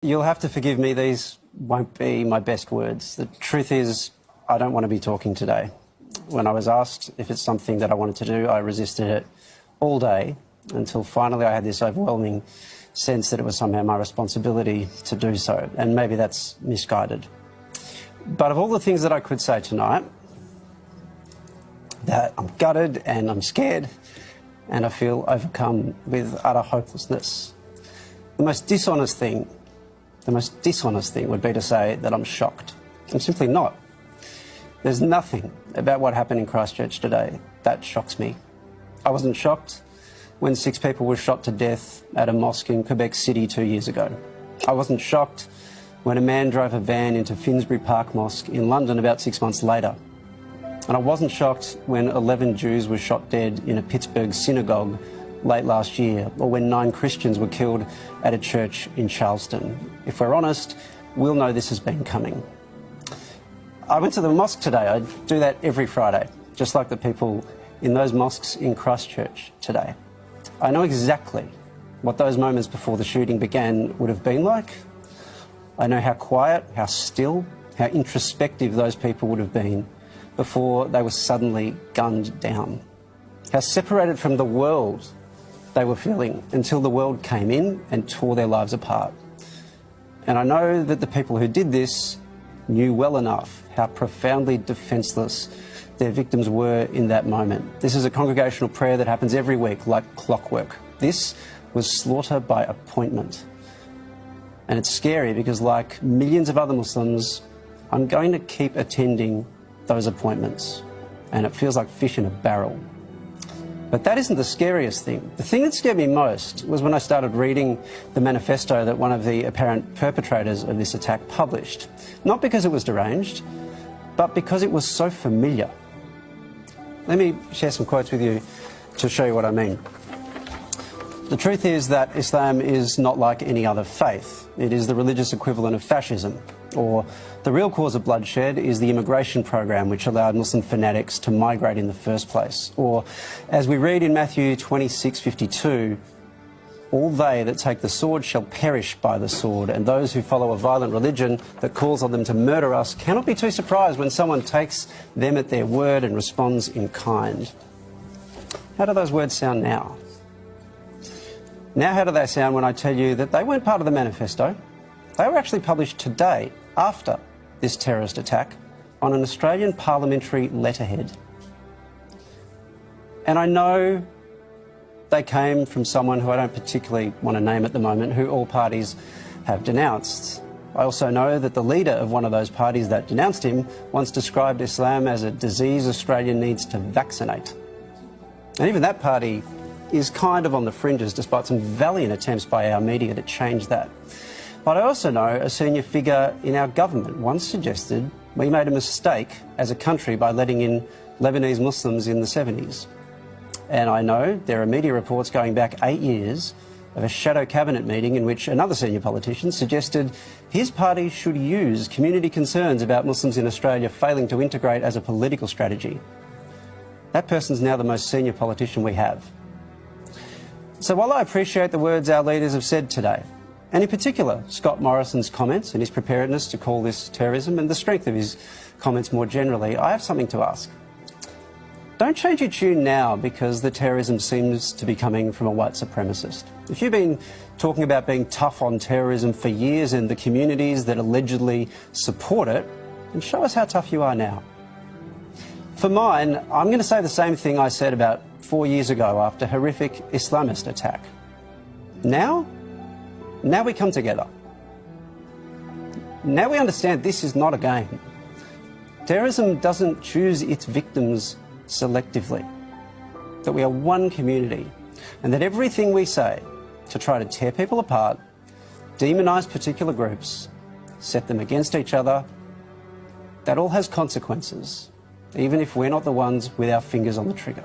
You'll have to forgive me, these won't be my best words. The truth is, I don't want to be talking today. When I was asked if it's something that I wanted to do, I resisted it all day until finally I had this overwhelming sense that it was somehow my responsibility to do so, and maybe that's misguided. But of all the things that I could say tonight, that I'm gutted and I'm scared and I feel overcome with utter hopelessness. The most dishonest thing would be to say that I'm shocked. I'm simply not. There's nothing about what happened in Christchurch today that shocks me. I wasn't shocked when 6 people were shot to death at a mosque in Quebec City 2 years ago. I wasn't shocked when a man drove a van into Finsbury Park Mosque in London about 6 months later. And I wasn't shocked when 11 Jews were shot dead in a Pittsburgh synagogue late last year, or when 9 Christians were killed at a church in Charleston. If we're honest, we'll know this has been coming. I went to the mosque today. I do that every Friday, just like the people in those mosques in Christchurch today. I know exactly what those moments before the shooting began would have been like. I know how quiet, how still, how introspective those people would have been before they were suddenly gunned down. How separated from the world they were feeling until the world came in and tore their lives apart. And I know that the people who did this knew well enough how profoundly defenceless their victims were in that moment. This is a congregational prayer that happens every week like clockwork. This was slaughter by appointment. And it's scary because, like millions of other Muslims, I'm going to keep attending those appointments. And it feels like fish in a barrel. But that isn't the scariest thing. The thing that scared me most was when I started reading the manifesto that one of the apparent perpetrators of this attack published. Not because it was deranged, but because it was so familiar. Let me share some quotes with you to show you what I mean. The truth is that Islam is not like any other faith. It is the religious equivalent of fascism. Or the real cause of bloodshed is the immigration program which allowed Muslim fanatics to migrate in the first place. Or, as we read in Matthew 26:52, all they that take the sword shall perish by the sword, and those who follow a violent religion that calls on them to murder us cannot be too surprised when someone takes them at their word and responds in kind. How do those words sound now? Now how do they sound when I tell you that they weren't part of the manifesto? They were actually published today, after this terrorist attack, on an Australian parliamentary letterhead. And I know they came from someone who I don't particularly want to name at the moment, who all parties have denounced. I also know that the leader of one of those parties that denounced him once described Islam as a disease Australia needs to vaccinate. And even that party is kind of on the fringes, despite some valiant attempts by our media to change that. But I also know a senior figure in our government once suggested we made a mistake as a country by letting in Lebanese Muslims in the 70s. And I know there are media reports going back 8 years of a shadow cabinet meeting in which another senior politician suggested his party should use community concerns about Muslims in Australia failing to integrate as a political strategy. That person's now the most senior politician we have. So while I appreciate the words our leaders have said today, and in particular Scott Morrison's comments and his preparedness to call this terrorism and the strength of his comments more generally, I have something to ask. Don't change your tune now because the terrorism seems to be coming from a white supremacist. If you've been talking about being tough on terrorism for years and the communities that allegedly support it, then show us how tough you are now. For mine, I'm going to say the same thing I said about 4 years ago after a horrific Islamist attack. Now we come together. Now we understand this is not a game. Terrorism doesn't choose its victims selectively. That we are one community, and that everything we say to try to tear people apart, demonise particular groups, set them against each other, that all has consequences, even if we're not the ones with our fingers on the trigger.